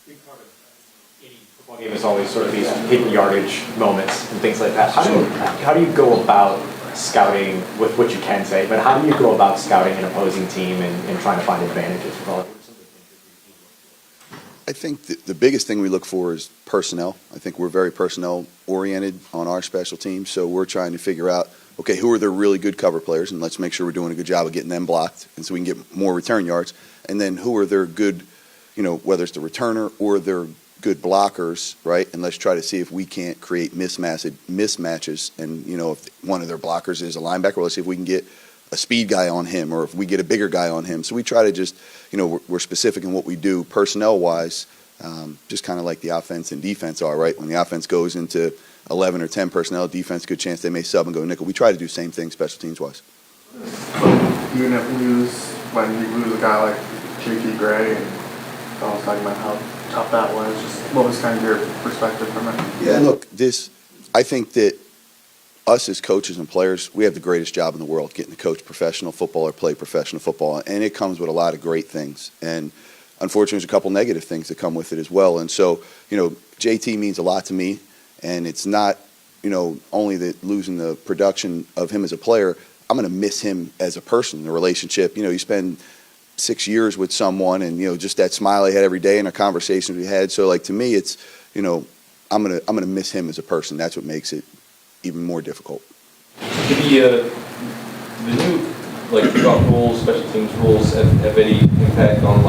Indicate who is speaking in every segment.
Speaker 1: big part of any football game is always sort of these hidden yardage moments and things like that. How do you go about scouting with what you can say, but how do you go about scouting an opposing team and trying to find advantages with all of it?
Speaker 2: I think the biggest thing we look for is personnel. I think we're very personnel oriented on our special teams, so we're trying to figure out, okay, who are the really good cover players, and let's make sure we're doing a good job of getting them blocked, and so we can get more return yards. And then who are their good, whether it's the returner or their good blockers, right? And let's try to see if we can't create mismatches. And if one of their blockers is a linebacker, let's see if we can get a speed guy on him, or if we get a bigger guy on him. So we try to just, we're specific in what we do personnel-wise, just kind of like the offense and defense are, right? When the offense goes into 11 or 10 personnel, defense, good chance they may sub and go nickel. We try to do the same thing special teams-wise.
Speaker 3: When you lose a guy like J.T. Gray, and I was talking about how tough that was, just what was kind of your perspective from it?
Speaker 2: Yeah, look, I think that us as coaches and players, we have the greatest job in the world, getting to coach professional football or play professional football, and it comes with a lot of great things. And unfortunately, there's a couple negative things that come with it as well. And so, JT means a lot to me, and it's not, only that losing the production of him as a player. I'm going to miss him as a person, the relationship. You spend 6 years with someone, and just that smile he had every day and the conversations we had. So, to me, it's I'm gonna miss him as a person. That's what makes it even more difficult.
Speaker 4: The new kickoff rules, special teams rules have any impact on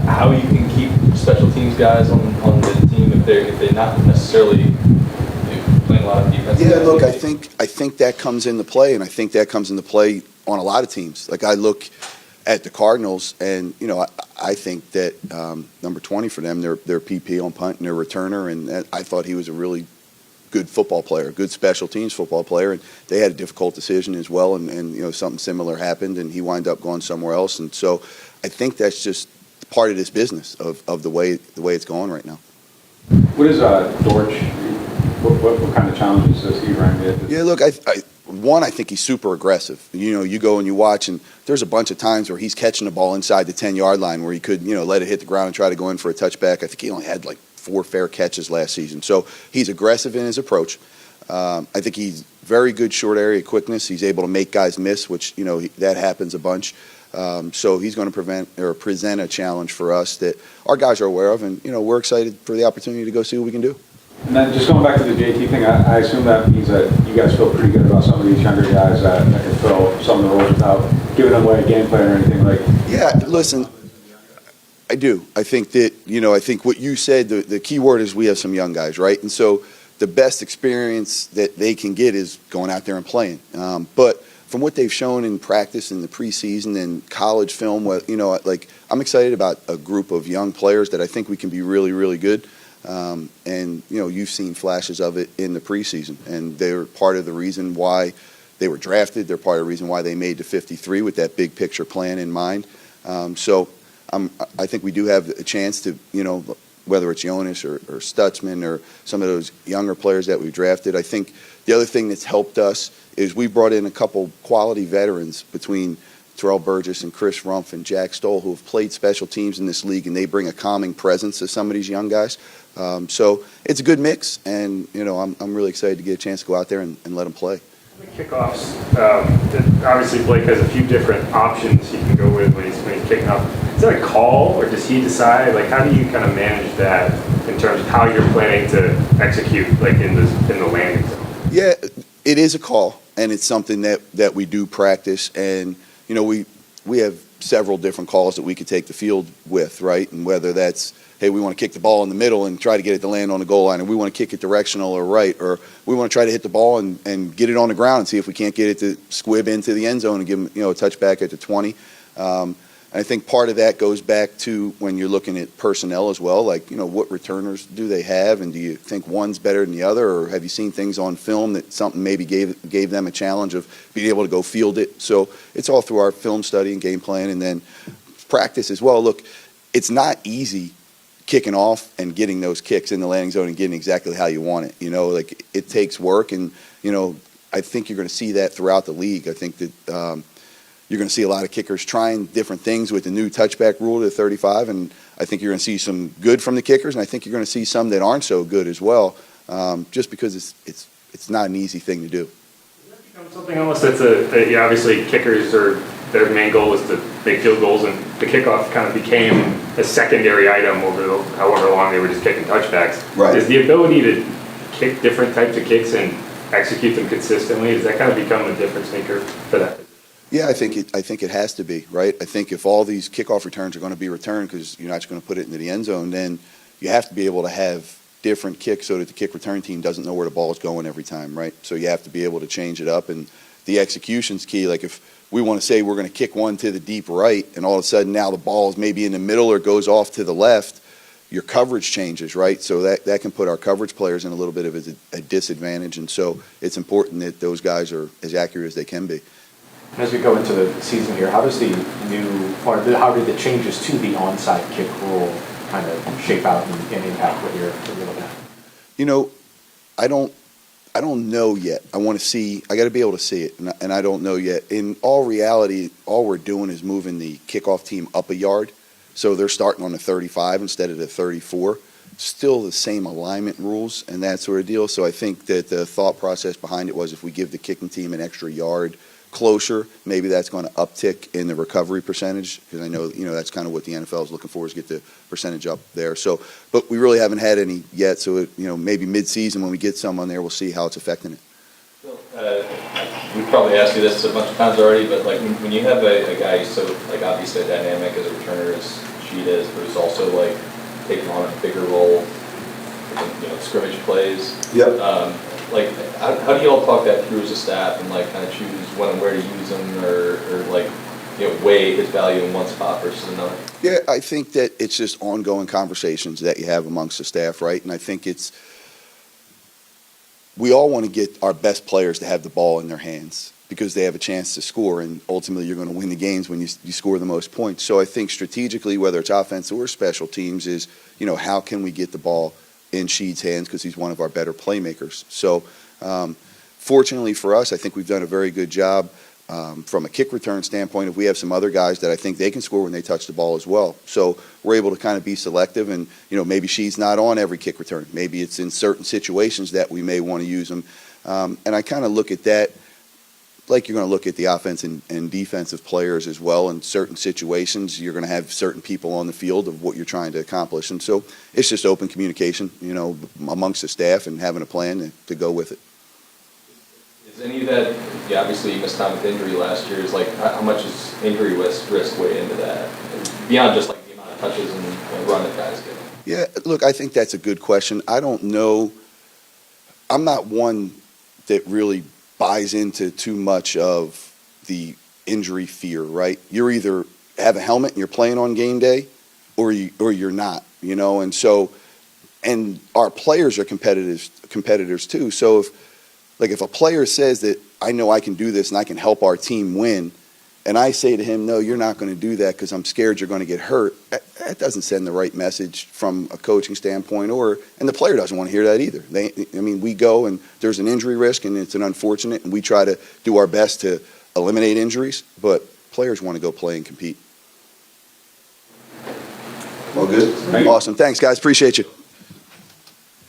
Speaker 4: how you can keep special teams guys on the team if they're not necessarily playing a lot of defense?
Speaker 2: Yeah, look, I think that comes into play, and I think that comes into play on a lot of teams. I look at the Cardinals, and I think that number 20 for them, their PP on punt and their returner, and I thought he was a really good football player, good special teams football player, and they had a difficult decision as well, and something similar happened, and he wound up going somewhere else, and so I think that's just part of this business of the way it's going right now.
Speaker 5: What is Dortch? What kind of challenges does he run into?
Speaker 2: Yeah, look, I think he's super aggressive. You go and you watch, and there's a bunch of times where he's catching the ball inside the 10-yard line where he could, let it hit the ground and try to go in for a touchback. I think he only had 4 fair catches last season. So he's aggressive in his approach. I think he's very good short area quickness. He's able to make guys miss, which, that happens a bunch. So he's going to present a challenge for us that our guys are aware of, and, we're excited for the opportunity to go see what we can do.
Speaker 5: And then just going back to the JT thing, I assume that means that you guys feel pretty good about some of these younger guys that can fill some of the roles without giving away a game plan or anything like.
Speaker 2: Yeah, listen, I do. I think that, I think what you said, the key word is we have some young guys, right? And so the best experience that they can get is going out there and playing. But from what they've shown in practice in the preseason and college film, I'm excited about a group of young players that I think we can be really, really good. And you've seen flashes of it in the preseason, and they're part of the reason why they were drafted. They're part of the reason why they made the 53 with that big picture plan in mind. So I think we do have a chance to, whether it's Jonas or Stutzman or some of those younger players that we've drafted. I think the other thing that's helped us is we brought in a couple quality veterans between Terrell Burgess and Chris Rumpf and Jack Stoll, who have played special teams in this league, and they bring a calming presence to some of these young guys. So it's a good mix, and I'm really excited to get a chance to go out there and let them play.
Speaker 6: Kickoffs, obviously Blake has a few different options he can go with when he's kicking off. Is that a call, or does he decide? How do you kind of manage that in terms of how you're planning to execute, in the landing zone?
Speaker 2: Yeah, it is a call, and it's something that we do practice, and we have several different calls that we could take the field with, right? And whether that's, hey, we want to kick the ball in the middle and try to get it to land on the goal line, or we want to kick it directional or right, or we want to try to hit the ball and get it on the ground and see if we can't get it to squib into the end zone and give them, a touchback at the 20. I think part of that goes back to when you're looking at personnel as well, what returners do they have, and do you think one's better than the other, or have you seen things on film that something maybe gave them a challenge of being able to go field it? So it's all through our film study and game plan, and then practice as well. Look, it's not easy kicking off and getting those kicks in the landing zone and getting exactly how you want it. It takes work, and I think you're going to see that throughout the league. I think that You're going to see a lot of kickers trying different things with the new touchback rule to 35, and I think you're going to see some good from the kickers, and I think you're going to see some that aren't so good as well, just because it's not an easy thing to do.
Speaker 6: Something almost that's obviously kickers are, their main goal is to make field goals, and the kickoff kind of became a secondary item over however long they were just kicking touchbacks.
Speaker 2: Right.
Speaker 6: Is the ability to kick different types of kicks and execute them consistently, does that kind of become a difference maker for that?
Speaker 2: Yeah, I think it has to be, right? I think if all these kickoff returns are going to be returned because you're not just going to put it into the end zone, then you have to be able to have different kicks so that the kick return team doesn't know where the ball is going every time, right? So you have to be able to change it up, and the execution's key. Like if we want to say we're going to kick one to the deep right, and all of a sudden now the ball is maybe in the middle or goes off to the left, your coverage changes, right? So that can put our coverage players in a little bit of a disadvantage, and so it's important that those guys are as accurate as they can be.
Speaker 1: As we go into the season here, how does how did the changes to the onside kick rule kind of shape out and impact what you're looking at?
Speaker 2: You know, I don't know yet. I want to see. I got to be able to see it, and I don't know yet. In all reality, all we're doing is moving the kickoff team up a yard, so they're starting on the 35 instead of the 34. Still the same alignment rules and that sort of deal. So I think that the thought process behind it was if we give the kicking team an extra yard closer, maybe that's going to uptick in the recovery percentage, because I know that's kind of what the NFL is looking for, is get the percentage up there. So, but we really haven't had any yet. So maybe mid-season when we get some on there, we'll see how it's affecting it.
Speaker 4: We've probably asked you this a bunch of times already, but like when you have a guy who's so like obviously dynamic as a returner as Sheed is, but who's also like taking on a bigger role in scrimmage plays.
Speaker 2: Yep.
Speaker 4: Like, how do you all talk that through as a staff and like kind of choose when and where to use him, or like weigh his value in one spot versus another? Yeah,
Speaker 2: I think that it's just ongoing conversations that you have amongst the staff, right? And I think we all want to get our best players to have the ball in their hands because they have a chance to score, and ultimately you're going to win the games when you score the most points. So I think strategically, whether it's offense or special teams, is how can we get the ball in Sheed's hands, because he's one of our better playmakers. So fortunately for us, I think we've done a very good job from a kick return standpoint. If we have some other guys that I think they can score when they touch the ball as well. So we're able to kind of be selective, and maybe Sheed's not on every kick return. Maybe it's in certain situations that we may want to use him. And I kind of look at that like you're going to look at the offense and defensive players as well. In certain situations, you're going to have certain people on the field of what you're trying to accomplish. And so it's just open communication, amongst the staff and having a plan to go with it.
Speaker 4: Is any of that, obviously you missed time with injury last year, is like how much is injury risk weigh into that? Beyond just like the amount of touches and run that guys get?
Speaker 2: Yeah, look, I think that's a good question. I don't know. I'm not one that really buys into too much of the injury fear, right? You're either have a helmet and you're playing on game day, or you're not, and so, and our players are competitors too. So if a player says that I know I can do this and I can help our team win, and I say to him, no, you're not going to do that because I'm scared you're going to get hurt, that doesn't send the right message from a coaching standpoint, and the player doesn't want to hear that either. We go and there's an injury risk and it's an unfortunate, and we try to do our best to eliminate injuries, but players want to go play and compete. All good? Awesome. Thanks, guys. Appreciate you.